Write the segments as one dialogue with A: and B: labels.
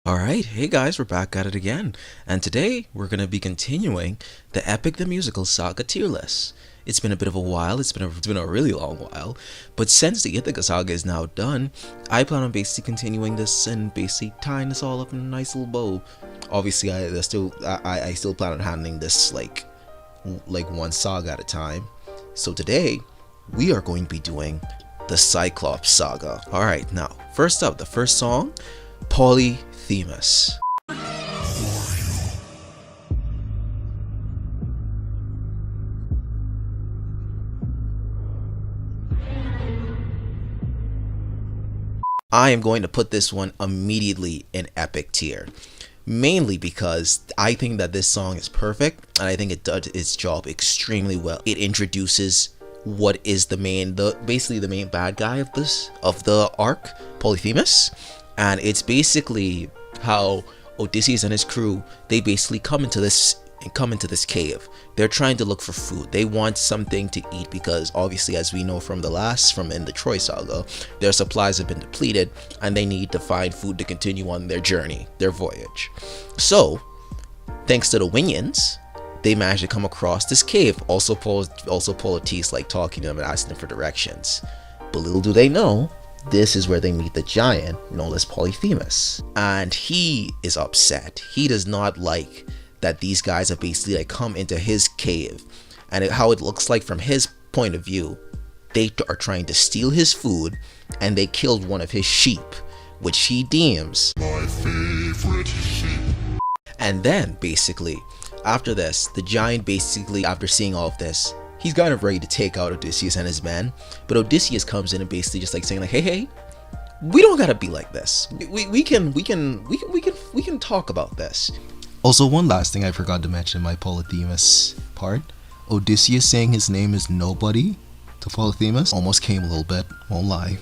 A: Alright, hey guys, we're back at it again, and today we're going to be continuing the Epic the Musical Saga tier list. It's been a bit of a while, it's been a really long while, but since the Ithaca Saga is now done, I plan on basically continuing this and basically tying this all up in a nice little bow. Obviously, I still plan on handling this like one saga at a time. So today, we are going to be doing the Cyclops Saga. Alright, now, first up, the first song, Polyphemus. I am going to put this one immediately in epic tier, mainly because I think that this song is perfect and I think it does its job extremely well. It introduces what is basically the main bad guy of the arc, Polyphemus, and it's basically how Odysseus and his crew, they basically come into this cave. They're trying to look for food. They want something to eat because obviously, as we know from in the Troy Saga, their supplies have been depleted and they need to find food to continue on their journey, their voyage. So, thanks to the Winions, they managed to come across this cave. Also Polites like talking to them and asking them for directions. But little do they know, this is where they meet the giant known as Polyphemus, and he is upset. He does not like that these guys have basically like come into his cave, and how it looks like from his point of view, they are trying to steal his food, and they killed one of his sheep, which he deems my favorite sheep. And then basically after this, the giant basically, after seeing all of this, he's kind of ready to take out Odysseus and his men, but Odysseus comes in and basically just like saying like, hey, we don't gotta be like this. We can talk about this. Also, one last thing I forgot to mention in my Polyphemus part, Odysseus saying his name is nobody to Polyphemus almost came a little bit, won't lie.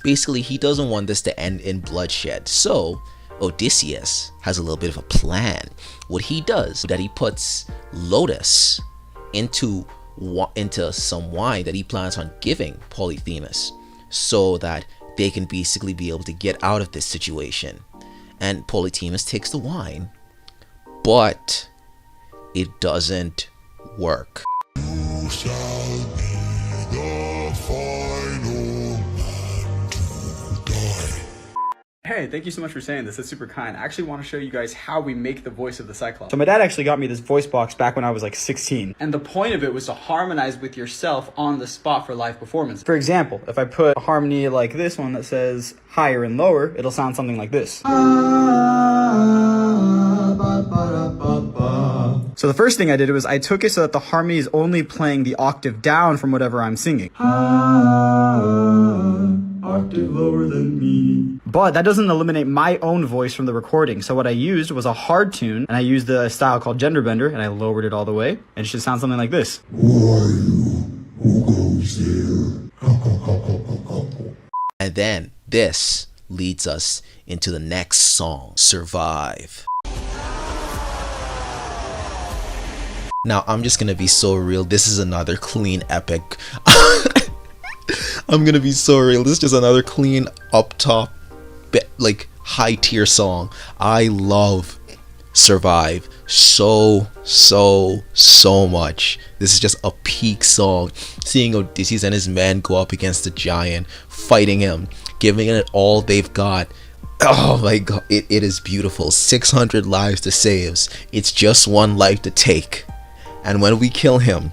A: Basically, he doesn't want this to end in bloodshed, so Odysseus has a little bit of a plan. What he does, that he puts Lotus into some wine that he plans on giving Polyphemus so that they can basically be able to get out of this situation. And Polyphemus takes the wine, but it doesn't work. You shall be the final man to die.
B: Hey, thank you so much for saying this. That's super kind. I actually want to show you guys how we make the voice of the Cyclops. So my dad actually got me this voice box back when I was like 16. And the point of it was to harmonize with yourself on the spot for live performance. For example, if I put a harmony like this one that says higher and lower, it'll sound something like this. So the first thing I did was I took it so that the harmony is only playing the octave down from whatever I'm singing. Octave lower than me. But that doesn't eliminate my own voice from the recording. So what I used was a hard tune, and I used a style called gender bender, and I lowered it all the way, and it should sound something like this. Who are you? Who goes there?
A: And then this leads us into the next song, Survive. Now, I'm just gonna be so real. This is another clean epic. I'm gonna be so real. This is just another clean up top, like high tier song. I love Survive so much. This is just a peak song. Seeing Odysseus and his men go up against the giant, fighting him, giving it all they've got. Oh my god, it is beautiful. 600 lives to save. It's just one life to take. And when we kill him,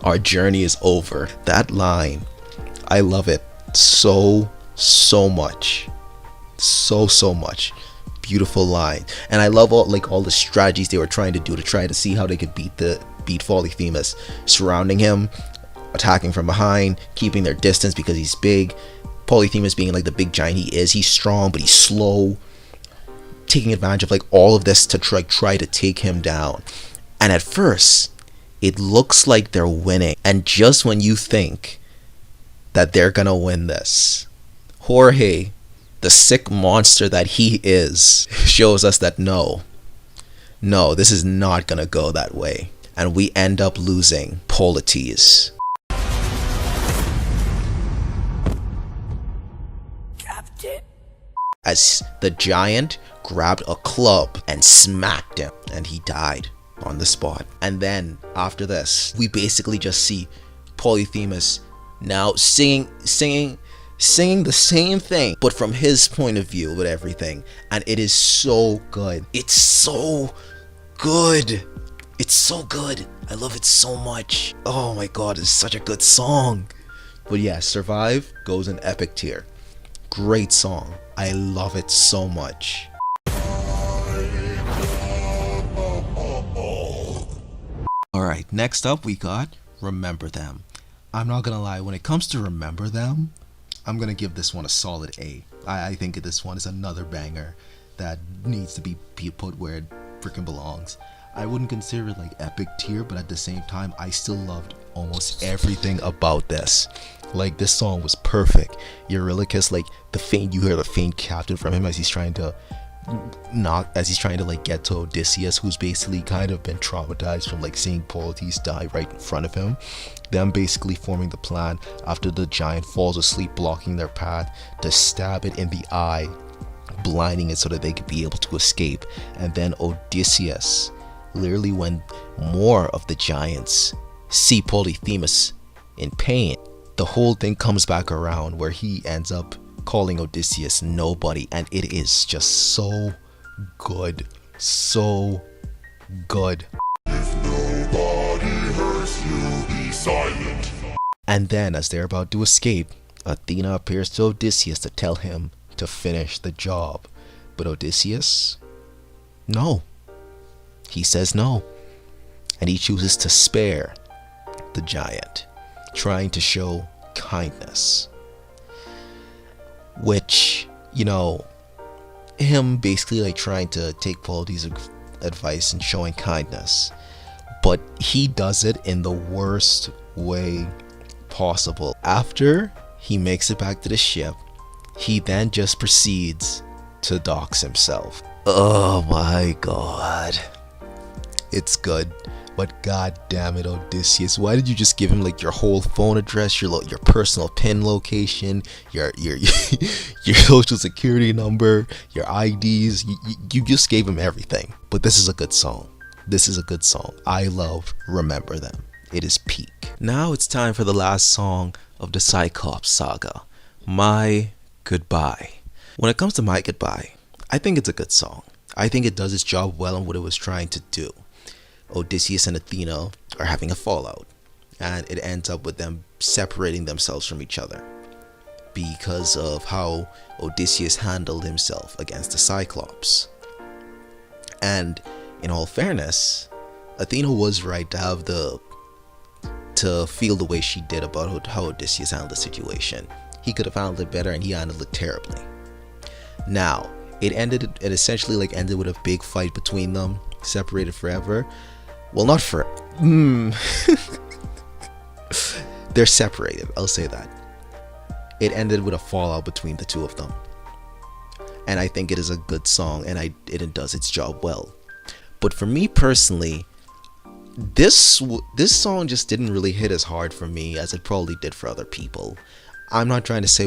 A: our journey is over. That line, I love it so much. So much. Beautiful line. And I love all the strategies they were trying to do to try to see how they could beat Polyphemus. Surrounding him, attacking from behind, keeping their distance because he's big. Polyphemus being like the big giant he is, he's strong but he's slow. Taking advantage of like all of this to try to take him down. And at first, it looks like they're winning. And just when you think that they're gonna win this, Jorge, the sick monster that he is, shows us that no, this is not gonna go that way. And we end up losing Polites. Captain. As the giant grabbed a club and smacked him, and he died on the spot. And then after this, we basically just see Polyphemus now singing the same thing, but from his point of view with everything. And it is so good. It's so good. It's so good. I love it so much. Oh my god, it's such a good song. But yeah, Survive goes in epic tier. Great song. I love it so much. Alright, next up we got Remember Them. I'm not gonna lie, when it comes to Remember Them, I'm gonna give this one a solid A. I think this one is another banger that needs to be put where it freaking belongs. I wouldn't consider it like epic tier, but at the same time, I still loved almost everything about this. Like, this song was perfect. Eurylochus, like you hear the faint captain from him as he's trying to like get to Odysseus, who's basically kind of been traumatized from like seeing Polites die right in front of him. Them basically forming the plan after the giant falls asleep, blocking their path, to stab it in the eye, blinding it so that they could be able to escape. And then Odysseus, literally when more of the giants see Polyphemus in pain, the whole thing comes back around where he ends up calling Odysseus nobody, and it is just so good. So good. If nobody hurts you, be silent. And then as they're about to escape, Athena appears to Odysseus to tell him to finish the job. But Odysseus, no. He says no. And he chooses to spare the giant, trying to show kindness. Which, you know, him basically like trying to take Polites' advice and showing kindness. But he does it in the worst way possible. After he makes it back to the ship, he then just proceeds to dox himself. Oh my god. It's good. But god damn it, Odysseus, why did you just give him like your whole phone address, your personal PIN location, your social security number, your IDs? You just gave him everything. But this is a good song. This is a good song. I love Remember Them. It is peak. Now it's time for the last song of the Cyclops Saga, My Goodbye. When it comes to My Goodbye, I think it's a good song. I think it does its job well on what it was trying to do. Odysseus and Athena are having a fallout, and it ends up with them separating themselves from each other because of how Odysseus handled himself against the Cyclops. And in all fairness, Athena was right to feel the way she did about how Odysseus handled the situation. He could have handled it better, and he handled it terribly. Now, it essentially ended with a big fight between them, separated forever. Well, not for they're separated, I'll say that. It ended with a fallout between the two of them, and I think it is a good song, and it does its job well. But for me personally, this song just didn't really hit as hard for me as it probably did for other people. I'm not trying to say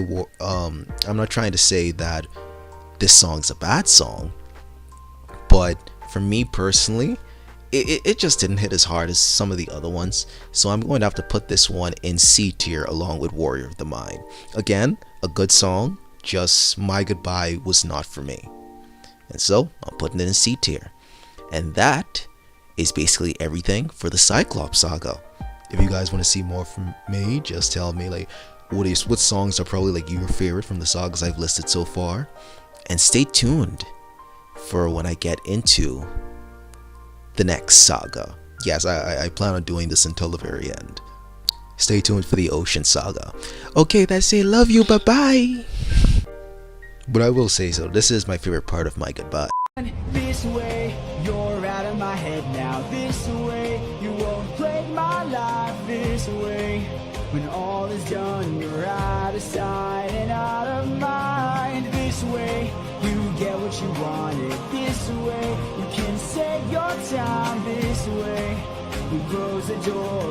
A: that this song's a bad song, but for me personally, it just didn't hit as hard as some of the other ones. So I'm going to have to put this one in C tier along with Warrior of the Mind. Again, a good song, just My Goodbye was not for me. And so I'm putting it in C tier. And that is basically everything for the Cyclops Saga. If you guys want to see more from me, just tell me what songs are probably your favorite from the sagas I've listed so far. And stay tuned for when I get into the next saga. Yes, I plan on doing this until the very end. Stay tuned for the Ocean Saga. Okay, that's it. Love you. Bye-bye. But I will say so, this is my favorite part of My Goodbye.
C: This way, you're out of my head now. This way, you won't plague my life. This way, when all is done, you're out of sight and out of mind. This way, you get what you wanted. This way, you can save your time. This way, we close the door